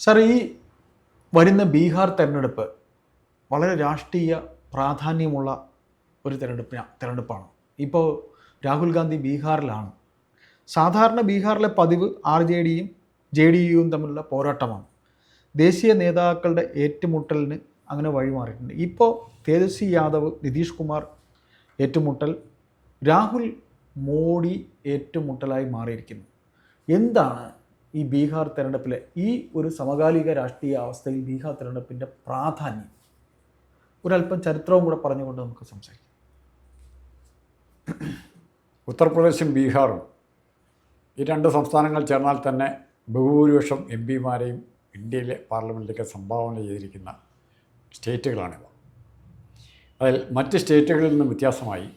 Sir, ഈ വരുന്ന ബീഹാർ തെരഞ്ഞെടുപ്പ് വളരെ രാഷ്ട്രീയ പ്രാധാന്യമുള്ള ഒരു തെരഞ്ഞെടുപ്പാണ്. ഇപ്പോൾ രാഹുൽ ഗാന്ധി ബീഹാറിലാണ്. സാധാരണ ബീഹാറിലെ പതിവ് RJDയും JDUവും തമ്മിലുള്ള പോരാട്ടമാണ്. ദേശീയ നേതാക്കളുടെ ഏറ്റുമുട്ടലിന് അങ്ങനെ വഴിമാറിയിട്ടുണ്ട്. ഇപ്പോൾ തേജസ്വി യാദവ്, നിതീഷ് കുമാർ ഏറ്റുമുട്ടൽ രാഹുൽ മോഡി ഏറ്റുമുട്ടലായി മാറിയിരിക്കുന്നു. എന്താണ് ഈ ബീഹാർ തെരഞ്ഞെടുപ്പിലെ ഈ ഒരു സമകാലിക രാഷ്ട്രീയ അവസ്ഥയിൽ ബീഹാർ തെരഞ്ഞെടുപ്പിൻ്റെ പ്രാധാന്യം? ഒരല്പം ചരിത്രവും കൂടെ പറഞ്ഞുകൊണ്ട് നമുക്ക് സംസാരിക്കാം. ഉത്തർപ്രദേശും ബീഹാറും ഈ രണ്ട് സംസ്ഥാനങ്ങൾ ചേർന്നാൽ തന്നെ ബഹുഭൂരിപക്ഷം MP-മാരെയും ഇന്ത്യയിലെ പാർലമെൻറ്റിലേക്ക് സംഭാവന ചെയ്തിരിക്കുന്ന സ്റ്റേറ്റുകളാണിവ. അതിൽ മറ്റ് സ്റ്റേറ്റുകളിൽ നിന്നും വ്യത്യാസമായി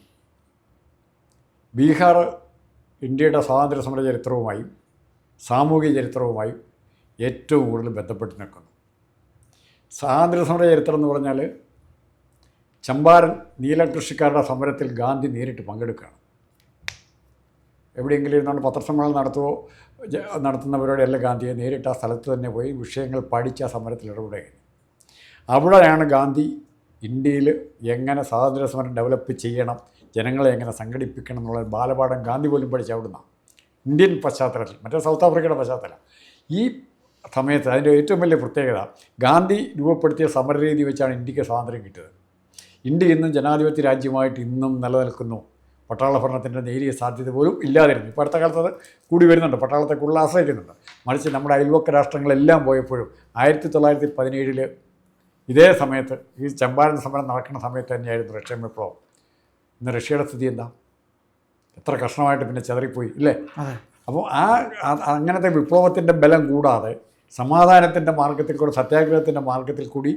ബീഹാർ ഇന്ത്യയുടെ സ്വാതന്ത്ര്യ സമര ചരിത്രവുമായും സാമൂഹിക ചരിത്രവുമായും ഏറ്റവും കൂടുതൽ ബന്ധപ്പെട്ട് നിൽക്കുന്നു. സ്വാതന്ത്ര്യ സമര ചരിത്രം എന്ന് പറഞ്ഞാൽ ചമ്പാരൻ നീലകൃഷിക്കാരുടെ സമരത്തിൽ ഗാന്ധി നേരിട്ട് പങ്കെടുക്കുകയാണ്. എവിടെയെങ്കിലും ഇരുന്നുകൊണ്ട് പത്രസമ്മേളനം നടത്തുന്നവരോടെല്ലാം ഗാന്ധിയെ നേരിട്ട് ആ സ്ഥലത്ത് തന്നെ പോയി വിഷയങ്ങൾ പഠിച്ച് ആ സമരത്തിൽ ഇടപെടുകയാണ്. അവിടെയാണ് ഗാന്ധി ഇന്ത്യയിൽ എങ്ങനെ സ്വാതന്ത്ര്യ സമരം ഡെവലപ്പ് ചെയ്യണം, ജനങ്ങളെ എങ്ങനെ സംഘടിപ്പിക്കണം എന്നുള്ള ബാലപാഠം ഗാന്ധി പോലും പഠിച്ച അവിടുന്നാണ്. ഇന്ത്യൻ പശ്ചാത്തലത്തിൽ, മറ്റേ സൗത്ത് ആഫ്രിക്കയുടെ പശ്ചാത്തലം. ഈ സമയത്ത് അതിൻ്റെ ഏറ്റവും വലിയ പ്രത്യേകത ഗാന്ധി രൂപപ്പെടുത്തിയ സമരരീതി വെച്ചാണ് ഇന്ത്യക്ക് സ്വാതന്ത്ര്യം കിട്ടിയത്. ഇന്ത്യ ഇന്നും ജനാധിപത്യ രാജ്യമായിട്ട് ഇന്നും നിലനിൽക്കുന്നു. പട്ടാള ഭരണത്തിൻ്റെ നേരിയ സാധ്യത പോലും ഇല്ലാതിരുന്നു. ഇപ്പോൾ അടുത്ത കാലത്ത് അത് കൂടി വരുന്നുണ്ട്, പട്ടാളത്തെ കൂടുതൽ ആശ്രയിക്കുന്നുണ്ട്. മറിച്ച് നമ്മുടെ അയൽവക്ക രാഷ്ട്രങ്ങളെല്ലാം പോയപ്പോഴും 1917 ഇതേ സമയത്ത് ഈ ചമ്പാരൻ സമരം നടക്കുന്ന സമയത്ത് തന്നെയായിരുന്നു റഷ്യൻ വിപ്ലവം. ഇന്ന് റഷ്യയുടെ സ്ഥിതി എന്താ? എത്ര കഷ്ണമായിട്ട് പിന്നെ ചെതറിപ്പോയി ഇല്ലേ? അപ്പോൾ അങ്ങനത്തെ വിപ്ലവത്തിൻ്റെ ബലം കൂടാതെ സമാധാനത്തിൻ്റെ മാർഗത്തിൽ കൂടി, സത്യാഗ്രഹത്തിൻ്റെ മാർഗത്തിൽ കൂടി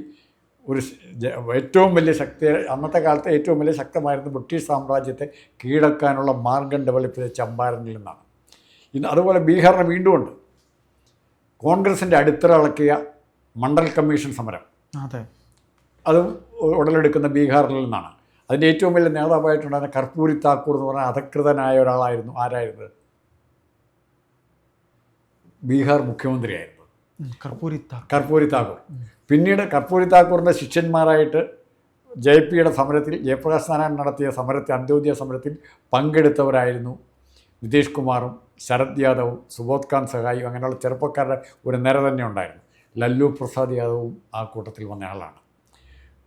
ഒരു ഏറ്റവും വലിയ ശക്തി, അന്നത്തെ കാലത്തെ ഏറ്റവും വലിയ ശക്തമായിരുന്നു ബ്രിട്ടീഷ് സാമ്രാജ്യത്തെ കീഴടക്കാനുള്ള മാർഗം ഡെവലപ്പ് ചെയ്ത ചമ്പാരനിൽ നിന്നാണ്. ഇന്ന് അതുപോലെ ബീഹാറിന് വീണ്ടും ഉണ്ട്. കോൺഗ്രസിൻ്റെ അടിത്തറ ഇളക്കിയ മണ്ഡൽ കമ്മീഷൻ സമരം, അതും ഉടലെടുക്കുന്ന ബീഹാറിൽ നിന്നാണ്. അതിൻ്റെ ഏറ്റവും വലിയ നേതാവായിട്ടുണ്ടായിരുന്ന കർപ്പൂരി താക്കൂർ എന്ന് പറഞ്ഞാൽ അധകൃതനായ ഒരാളായിരുന്നു. ആരായിരുന്നത്? ബീഹാർ മുഖ്യമന്ത്രിയായിരുന്നു കർപ്പൂരി താക്കൂർ. പിന്നീട് കർപ്പൂരി താക്കൂറിൻ്റെ ശിഷ്യന്മാരായിട്ട് JPയുടെ സമരത്തിൽ, ജയപ്രകാശ് നാരായൺ നടത്തിയ സമരത്തിൽ, അന്ത്യോദയ സമരത്തിൽ പങ്കെടുത്തവരായിരുന്നു നിതീഷ് കുമാറും ശരത് യാദവും സുബോധ് ഖാൻ സഹായിയും. അങ്ങനെയുള്ള ചെറുപ്പക്കാരുടെ ഒരു നിര തന്നെ ഉണ്ടായിരുന്നു. ലല്ലു പ്രസാദ് യാദവും ആ കൂട്ടത്തിൽ വന്ന ആളാണ്.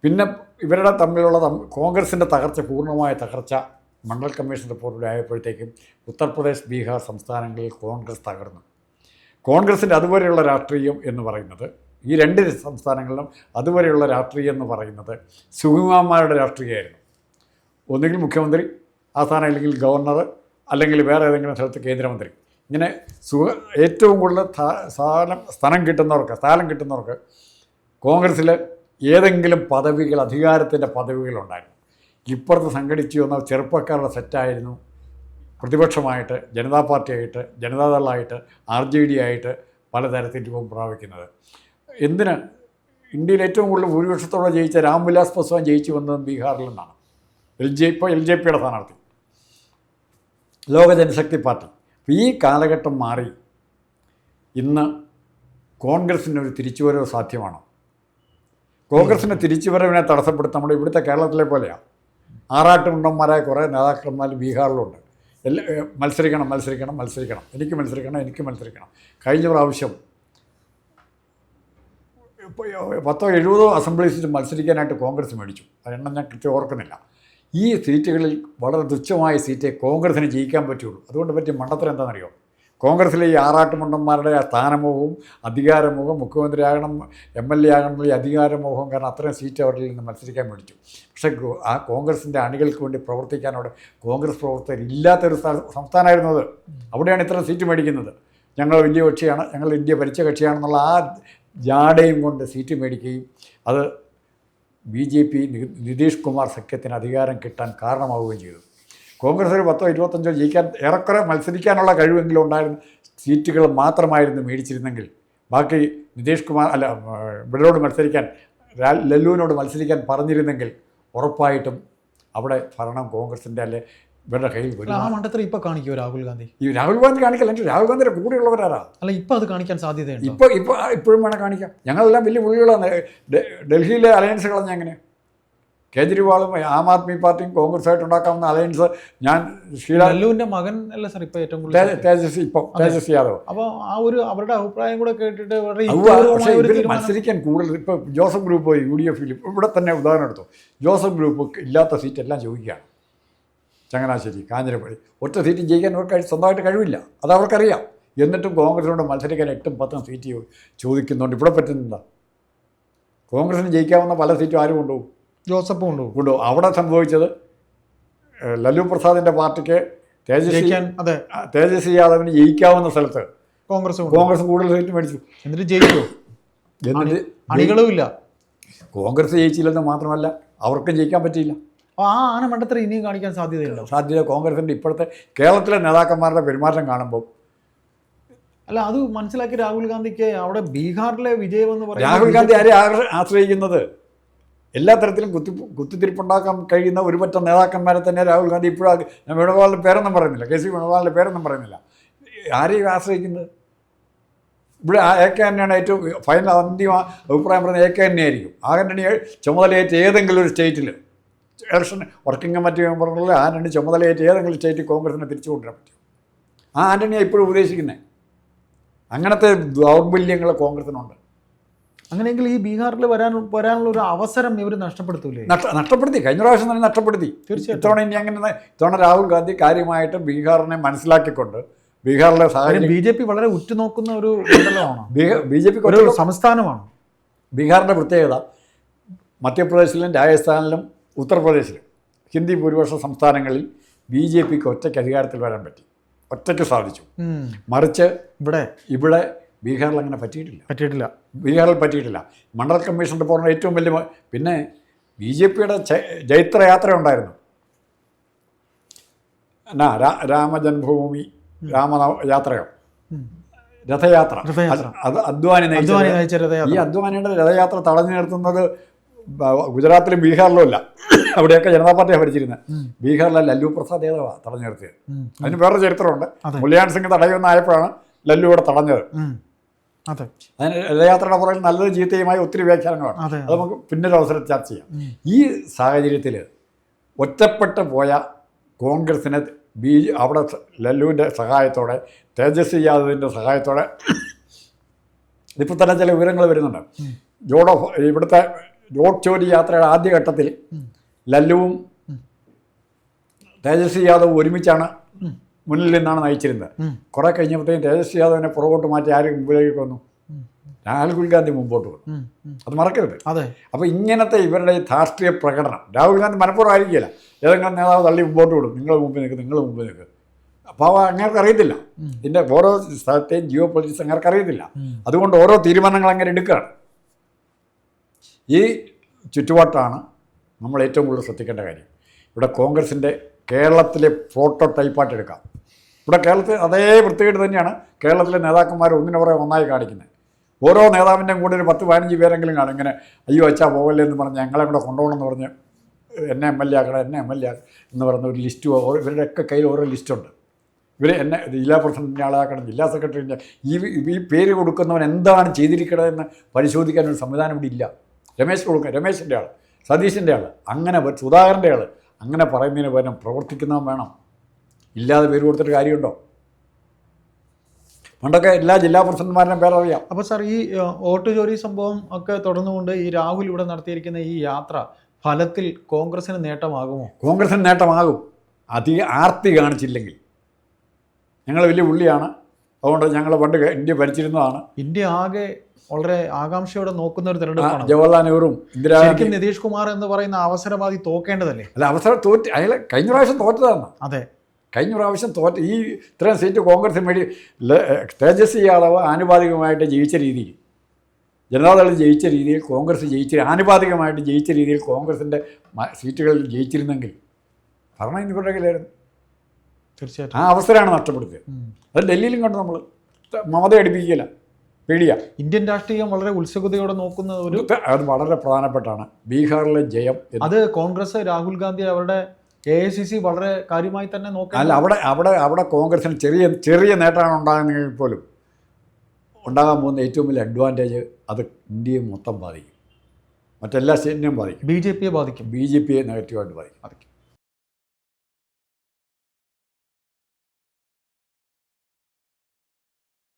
പിന്നെ ഇവരുടെ തമ്മിലുള്ള കോൺഗ്രസിൻ്റെ തകർച്ച, പൂർണ്ണമായ തകർച്ച മണ്ഡൽ കമ്മീഷൻ റിപ്പോർട്ടിലൂടെ ആയപ്പോഴത്തേക്കും ഉത്തർപ്രദേശ്, ബീഹാർ സംസ്ഥാനങ്ങളിൽ കോൺഗ്രസ് തകർന്നു. കോൺഗ്രസിൻ്റെ അതുവരെയുള്ള രാഷ്ട്രീയം എന്ന് പറയുന്നത്, ഈ രണ്ട് സംസ്ഥാനങ്ങളിലും അതുവരെയുള്ള രാഷ്ട്രീയം എന്ന് പറയുന്നത് സുഗമന്മാരുടെ രാഷ്ട്രീയമായിരുന്നു. ഒന്നുകിൽ മുഖ്യമന്ത്രി ആ സ്ഥാനം, അല്ലെങ്കിൽ ഗവർണർ, അല്ലെങ്കിൽ വേറെ ഏതെങ്കിലും സ്ഥലത്ത് കേന്ദ്രമന്ത്രി. ഇങ്ങനെ ഏറ്റവും കൂടുതൽ സ്ഥലം കിട്ടുന്നവർക്ക് കോൺഗ്രസ്സിൽ ഏതെങ്കിലും പദവികൾ, അധികാരത്തിൻ്റെ പദവികളുണ്ടായിരുന്നു. ഇപ്പുറത്ത് സംഘടിച്ചു വന്ന ചെറുപ്പക്കാരുടെ സെറ്റായിരുന്നു പ്രതിപക്ഷമായിട്ട്, ജനതാ പാർട്ടിയായിട്ട്, ജനതാദളായിട്ട്, RJD ആയിട്ട് പലതരത്തിൽ രൂപം പ്രാപിക്കുന്നത്. എന്തിന്? ഇന്ത്യയിൽ ഏറ്റവും കൂടുതൽ ഭൂരിപക്ഷത്തോടെ ജയിച്ച രാംവിലാസ് പാസ്വാൻ ജയിച്ചു വന്നത് ബീഹാറിൽ നിന്നാണ്. ഇപ്പോൾ LJPയുടെ സ്ഥാനാർത്ഥി, ലോക ജനശക്തി പാർട്ടി. അപ്പോൾ ഈ കാലഘട്ടം മാറി ഇന്ന് കോൺഗ്രസിനൊരു തിരിച്ചുവരവ് സാധ്യമാണോ? കോൺഗ്രസിൻ്റെ തിരിച്ചുവരവിനെ തടസ്സപ്പെടുത്താൻ നമ്മുടെ ഇവിടുത്തെ കേരളത്തിലെ പോലെയാണ്. ആറാട്ടുമുണ്ടന്മാരായ കുറേ നേതാക്കന്മാർ ബീഹാറിലുണ്ട്. മത്സരിക്കണം, എനിക്ക് മത്സരിക്കണം. കഴിഞ്ഞ പ്രാവശ്യം 10-70 അസംബ്ലി സീറ്റ് മത്സരിക്കാനായിട്ട് കോൺഗ്രസ് മേടിച്ചു. അതെണ്ണം ഞാൻ കൃത്യം ഓർക്കുന്നില്ല. ഈ സീറ്റുകളിൽ വളരെ തുച്ഛമായ സീറ്റേ കോൺഗ്രസിന് ജയിക്കാൻ പറ്റുള്ളൂ. അതുകൊണ്ട് പറ്റിയ മണ്ടത്തരം എന്താണെന്നറിയോ? കോൺഗ്രസ്സിലെ ഈ ആറാട്ടുമുണ്ടന്മാരുടെ സ്ഥാനമോഹവും അധികാരമോഹവും, മുഖ്യമന്ത്രിയാകണം, MLA ആകണം എന്നുള്ള അധികാരമോഹവും കാരണം അത്രയും സീറ്റ് അവരിൽ നിന്ന് മത്സരിക്കാൻ മേടിച്ചു. പക്ഷേ ആ കോൺഗ്രസിൻ്റെ അണികൾക്ക് വേണ്ടി പ്രവർത്തിക്കാൻ അവിടെ കോൺഗ്രസ് പ്രവർത്തകർ ഇല്ലാത്തൊരു സംസ്ഥാനമായിരുന്നു അത്. അവിടെയാണ് ഇത്ര സീറ്റ് മേടിക്കുന്നത്. ഞങ്ങൾ വലിയ കക്ഷിയാണ്, ഞങ്ങൾ ഇന്ത്യ ഭരിച്ച കക്ഷിയാണെന്നുള്ള ആ ജാടയും കൊണ്ട് സീറ്റ് മേടിക്കുകയും അത് BJP നിതീഷ് കുമാർ സഖ്യത്തിന് അധികാരം കിട്ടാൻ കാരണമാവുകയും ചെയ്തു. കോൺഗ്രസ് ഒരു 10-25 ജയിക്കാൻ ഏറെക്കുറെ മത്സരിക്കാനുള്ള കഴിവെങ്കിലും ഉണ്ടായിരുന്ന സീറ്റുകൾ മാത്രമായിരുന്നു മേടിച്ചിരുന്നെങ്കിൽ, ബാക്കി നിതീഷ് കുമാർ ഇവരോട് മത്സരിക്കാൻ, ലല്ലുവിനോട് മത്സരിക്കാൻ പറഞ്ഞിരുന്നെങ്കിൽ ഉറപ്പായിട്ടും അവിടെ ഭരണം കോൺഗ്രസിൻ്റെ, ഇവരുടെ കയ്യിൽ വരും. ആ മണ്ടത്തരം ഇപ്പൊ കാണിക്കുമോ രാഹുൽ ഗാന്ധി? ഈ രാഹുൽ ഗാന്ധി കാണിക്കില്ല, എൻ്റെ രാഹുൽ ഗാന്ധിയുടെ കൂടെയുള്ളവരാരാ? അല്ല ഇപ്പൊ അത് കാണിക്കാൻ സാധ്യതയുണ്ട്. ഇപ്പോഴും വേണം കാണിക്കാം. ഞങ്ങളെല്ലാം വലിയ പുള്ളികളാണ്. ഡൽഹിയിലെ അലയൻസ് കളഞ്ഞ എങ്ങനെ കേജ്രിവാളും ആം ആദ്മി പാർട്ടിയും കോൺഗ്രസ്സായിട്ട് ഉണ്ടാക്കാവുന്ന അലയൻസ് ഞാൻ ലല്ലുവിന്റെ മകൻ അല്ല സാർ ഇപ്പൊ ഏറ്റവും കൂടുതൽ തേജസ്വി യാദവ്. അപ്പോൾ ആ ഒരു അവരുടെ അഭിപ്രായം കൂടെ കേട്ടിട്ട് പക്ഷേ ഇവർ മത്സരിക്കാൻ കൂടുതൽ ഇപ്പോൾ ജോസഫ് ഗ്രൂപ്പ് UDF ഇവിടെ തന്നെ ഉദാഹരണം എടുത്തു. ജോസഫ് ഗ്രൂപ്പ് ഇല്ലാത്ത സീറ്റ് എല്ലാം ചോദിക്കുകയാണ്. ചങ്ങനാശ്ശേരി, കാഞ്ഞിരപ്പള്ളി ഒറ്റ സീറ്റ് ജയിക്കാൻ അവർക്ക് സ്വന്തമായിട്ട് കഴിവില്ല, അത് അവർക്കറിയാം. എന്നിട്ടും കോൺഗ്രസിനോട് മത്സരിക്കാൻ 8-10 സീറ്റ് ചോദിക്കുന്നുണ്ട്. ഇവിടെ പറ്റുന്നില്ല. കോൺഗ്രസിന് ജയിക്കാവുന്ന പല സീറ്റും ആരും കൊണ്ടുപോകും? ജോസഫ് കൊണ്ടുപോകും. അവിടെ സംഭവിച്ചത് ലല്ലു പ്രസാദിൻ്റെ പാർട്ടിക്ക് തേജസ്വി യാദവിന് ജയിക്കാവുന്ന സ്ഥലത്ത് കോൺഗ്രസ് കൂടുതൽ സീറ്റ് മേടിച്ചു. എന്നിട്ട് ജയിച്ചു. എന്നിട്ട് അണികളുമില്ല. കോൺഗ്രസ് ജയിച്ചില്ലെന്ന് മാത്രമല്ല അവർക്കും ജയിക്കാൻ പറ്റിയില്ല. ആ ആന മണ്ടത്തരം ഇനിയും കാണിക്കാൻ സാധ്യതയുണ്ടോ? സാധ്യത കോൺഗ്രസിൻ്റെ ഇപ്പോഴത്തെ കേരളത്തിലെ നേതാക്കന്മാരുടെ പെരുമാറ്റം കാണുമ്പോൾ. അല്ല അത് മനസ്സിലാക്കി രാഹുൽ ഗാന്ധിക്ക് അവിടെ ബീഹാറിലെ വിജയം എന്ന് പറയുന്നത്. രാഹുൽ ഗാന്ധി ആരെ ആശ്രയിക്കുന്നത്? എല്ലാ തരത്തിലും കുത്തിത്തിരിപ്പുണ്ടാക്കാൻ കഴിയുന്ന ഒരുപറ്റം നേതാക്കന്മാരെ തന്നെ രാഹുൽ ഗാന്ധി ഇപ്പോഴും. ഞാൻ വേണുഗോപാലിൻ്റെ പേരൊന്നും പറയുന്നില്ല, KC വേണുഗോപാലിൻ്റെ പേരൊന്നും പറയുന്നില്ല. ആരെയും ആശ്രയിക്കുന്നത്? ഇവിടെ AK തന്നെയാണ് ഏറ്റവും ഫൈനൽ അന്തിമ അഭിപ്രായം പറയുന്നത്. AK തന്നെയായിരിക്കും. ആന്റണി ചുമതലയേറ്റ് ഏതെങ്കിലും ഒരു സ്റ്റേറ്റിൽ ഇലക്ഷൻ വർക്കിംഗ് കമ്മിറ്റി മെമ്പറുള്ള ആന്റണി ചുമതലയേറ്റ് ഏതെങ്കിലും സ്റ്റേറ്റിൽ കോൺഗ്രസിനെ തിരിച്ചു കൊണ്ടുവരാൻ പറ്റും. ആ ആന്റണിയാണ് ഇപ്പോഴും ഉപദേശിക്കുന്നത്. അങ്ങനത്തെ ദൗർബല്യങ്ങൾ കോൺഗ്രസിനുണ്ട്. അങ്ങനെയെങ്കിൽ ഈ ബീഹാറിൽ വരാനുള്ള ഒരു അവസരം ഇവർ നഷ്ടപ്പെടുത്തൂലേ? നഷ്ടപ്പെടുത്തി. കഴിഞ്ഞ പ്രാവശ്യം തന്നെ നഷ്ടപ്പെടുത്തി. തീർച്ചയായിട്ടും. ഇത്തവണ ഇനി അങ്ങനെ ഇത്തവണ രാഹുൽ ഗാന്ധി കാര്യമായിട്ട് ബീഹാറിനെ മനസ്സിലാക്കിക്കൊണ്ട് ബീഹാറിലെ സാഹചര്യം BJP വളരെ ഉറ്റുനോക്കുന്ന ഒരു മണ്ഡലമാണ്. BJP ഒരു സംസ്ഥാനമാണ്. ബീഹാറിൻ്റെ പ്രത്യേകത മധ്യപ്രദേശിലും രാജസ്ഥാനിലും ഉത്തർപ്രദേശിലും ഹിന്ദി ഭൂരിപക്ഷ സംസ്ഥാനങ്ങളിൽ BJPക്ക് ഒറ്റയ്ക്ക് അധികാരത്തിൽ വരാൻ പറ്റി, ഒറ്റയ്ക്ക് സാധിച്ചു. മറിച്ച് ഇവിടെ ബീഹാറിൽ അങ്ങനെ പറ്റിയിട്ടില്ല. ബീഹാറിൽ പറ്റിയിട്ടില്ല. മണ്ഡൽ കമ്മീഷൻ റിപ്പോർട്ടിൻ്റെ ഏറ്റവും വലിയ പിന്നെ BJPയുടെ ജൈത്രയാത്ര ഉണ്ടായിരുന്നു. എന്നാ രാമജന്മഭൂമി രാമയാത്രയോ രഥയാത്ര. അത് അദ്വാനി നയിച്ച. ഈ അദ്വാനിയുടെ രഥയാത്ര തടഞ്ഞു നിർത്തുന്നത് ഗുജറാത്തിലും ബീഹാറിലും അല്ല, അവിടെയൊക്കെ ജനതാ പാർട്ടിയാണ് ഭരിച്ചിരുന്നത്. ബീഹാറിലെ ലല്ലു പ്രസാദ് യാദവാണ് തടഞ്ഞു നിർത്തിയത്. അതിന് വേറൊരു ചരിത്രമുണ്ട്. മുല്യാൻ സിംഗ് തടയുമെന്നായപ്പോഴാണ് ലല്ലു ഇവിടെ തടഞ്ഞത്. അതിന് രഥയാത്രയുടെ പുറകിൽ നല്ലത് ചീത്തയുമായി ഒത്തിരി വ്യാഖ്യാനങ്ങളാണ്. അത് നമുക്ക് പിന്നൊരു അവസരം ചർച്ച ചെയ്യാം. ഈ സാഹചര്യത്തിൽ ഒറ്റപ്പെട്ട് പോയ കോൺഗ്രസിനെ അവിടെ ലല്ലുവിൻ്റെ സഹായത്തോടെ തേജസ്വി യാദവിൻ്റെ സഹായത്തോടെ ഇപ്പോൾ തന്നെ ചില വിവരങ്ങൾ വരുന്നുണ്ട്. ഇവിടുത്തെ ജോഡ് ചോരി യാത്രയുടെ ആദ്യഘട്ടത്തിൽ ലല്ലുവും തേജസ്വി യാദവും ഒരുമിച്ചാണ് മുന്നിൽ നിന്നാണ് നയിച്ചിരുന്നത്. കുറെ കഴിഞ്ഞപ്പോഴത്തേക്കും തേജസ്വി യാദവിനെ പുറകോട്ട് മാറ്റി ആരും മുമ്പിലേക്ക് വന്നു? രാഹുൽ ഗാന്ധി മുമ്പോട്ട് വന്നു. അത് മറക്കരുത്. അപ്പോൾ ഇങ്ങനത്തെ ഇവരുടെ രാഷ്ട്രീയ പ്രകടനം രാഹുൽ ഗാന്ധി മനഃപൂർവ്വം ആയിരിക്കില്ല. ഏതെങ്കിലും നേതാവ് തള്ളി മുമ്പോട്ട് വിടും, നിങ്ങൾ മുമ്പിൽ നിൽക്കുക. അപ്പോൾ അങ്ങേർക്ക് അറിയത്തില്ല ഇതിൻ്റെ ഓരോ സ്ഥലത്തെയും ജിയോ പൊളിറ്റിക്സ് അങ്ങേർക്ക് അറിയത്തില്ല. അതുകൊണ്ട് ഓരോ തീരുമാനങ്ങൾ അങ്ങനെ എടുക്കുകയാണ്. ഈ ചുറ്റുപാട്ടാണ് നമ്മൾ ഏറ്റവും കൂടുതൽ ശ്രദ്ധിക്കേണ്ട കാര്യം. ഇവിടെ കോൺഗ്രസിൻ്റെ കേരളത്തിലെ പ്രോട്ടോടൈപ്പായിട്ട് എടുക്കാം. ഇവിടെ കേരളത്തിൽ അതേ വൃത്തികേട് തന്നെയാണ് കേരളത്തിലെ നേതാക്കന്മാർ ഒന്നിനുപുറകെ ഒന്നായി കാണിക്കുന്നത്. ഓരോ നേതാവിൻ്റെയും കൂടെ ഒരു 10-15 പേരെങ്കിലും കാണും ഇങ്ങനെ അയ്യോ അച്ഛാ പോകല്ലേ എന്ന് പറഞ്ഞ് ഞങ്ങളെ കൂടെ കൊണ്ടുപോകണമെന്ന് പറഞ്ഞ് എന്നെ MLA ആക്കണം എന്ന് പറഞ്ഞ ഒരു ലിസ്റ്റ്. ഇവരുടെയൊക്കെ കയ്യിൽ ഓരോ ലിസ്റ്റുണ്ട്. ഇവർ എന്നെ ജില്ലാ പ്രസിഡൻറ്റിൻ്റെ ആളാക്കണം, ജില്ലാ സെക്രട്ടറിൻ്റെ ഈ പേര് കൊടുക്കുന്നവൻ എന്താണ് ചെയ്തിരിക്കണമെന്ന് പരിശോധിക്കാൻ ഒരു സംവിധാനം ഇവിടെ ഇല്ല. രമേശിൻ്റെ ആൾ, സതീശിൻ്റെ ആൾ, അങ്ങനെ സുധാകരൻ്റെ ആൾ, അങ്ങനെ പറയുന്നതിന് പകരം പ്രവർത്തിക്കുന്നവൻ വേണം. ഇല്ലാതെ പേര് കൊടുത്തിട്ട് കാര്യമുണ്ടോ? പണ്ടൊക്കെ എല്ലാ ജില്ലാ പ്രസിഡന്റുമാരുടെയും പേരറിയാം. അപ്പോൾ സാർ ഈ വോട്ട് ചോരി സംഭവം ഒക്കെ തുടർന്നുകൊണ്ട് ഈ രാഹുൽ ഇവിടെ നടത്തിയിരിക്കുന്ന ഈ യാത്ര ഫലത്തിൽ കോൺഗ്രസിന് നേട്ടമാകുമോ? കോൺഗ്രസിന് നേട്ടമാകും. അധികം ആർത്തി കാണിച്ചില്ലെങ്കിൽ. ഞങ്ങൾ വലിയ പുള്ളിയാണ്, അതുകൊണ്ട് ഞങ്ങൾ പണ്ട് ഇന്ത്യ ഭരിച്ചിരുന്നതാണ്. ഇന്ത്യ ആകെ വളരെ ആകാംക്ഷയോടെ നോക്കുന്ന ഒരു തെരഞ്ഞെടുപ്പാണ്. ജവഹർലാൽ നെഹ്റുവും ഇന്ദിരാഗാന്ധി. നിതീഷ് കുമാർ എന്ന് പറയുന്ന അവസരവാദി തോക്കേണ്ടതല്ലേ? അല്ല, അവസരം അയാൾ കഴിഞ്ഞ പ്രാവശ്യം തോറ്റതാണ്. അതെ, കഴിഞ്ഞ പ്രാവശ്യം ഈ ഇത്രയും സീറ്റ് കോൺഗ്രസിന് വേണ്ടി തേജസ്വി യാദവ് ആനുപാതികമായിട്ട് ജയിച്ച രീതിയിൽ, ജനതാദൾ ജയിച്ച രീതിയിൽ കോൺഗ്രസ് ആനുപാതികമായിട്ട് ജയിച്ച രീതിയിൽ കോൺഗ്രസിൻ്റെ സീറ്റുകളിൽ ജയിച്ചിരുന്നെങ്കിൽ ഭരണം ഇന്നിവരുടെ കയ്യിലായിരുന്നു. തീർച്ചയായിട്ടും ആ അവസരമാണ് നഷ്ടപ്പെടുത്തിയത്. അത് ഡൽഹിയിലും കണ്ടു നമ്മൾ. മമത അടുപ്പിക്കില്ല, പേടിയാ. ഇന്ത്യൻ രാഷ്ട്രീയം വളരെ ഉത്സുകതയോടെ നോക്കുന്ന ഒരു അത് വളരെ പ്രധാനപ്പെട്ടാണ് ബീഹാറിലെ ജയം. അത് കോൺഗ്രസ് രാഹുൽ ഗാന്ധി അവരുടെ AICC വളരെ കാര്യമായി തന്നെ നോക്കാം. അല്ല, അവിടെ കോൺഗ്രസിന് ചെറിയ നേട്ടമാണ് ഉണ്ടാകുന്നെങ്കിൽ പോലും ഉണ്ടാകാൻ പോകുന്ന ഏറ്റവും വലിയ അഡ്വാൻറ്റേജ് അത് ഇന്ത്യയെ മൊത്തം ബാധിക്കും, മറ്റെല്ലാ സ്റ്റേറ്റിനെയും ബാധിക്കും. BJP യെ ബാധിക്കും. BJP യെ നെഗറ്റീവായിട്ട് ബാധിക്കും.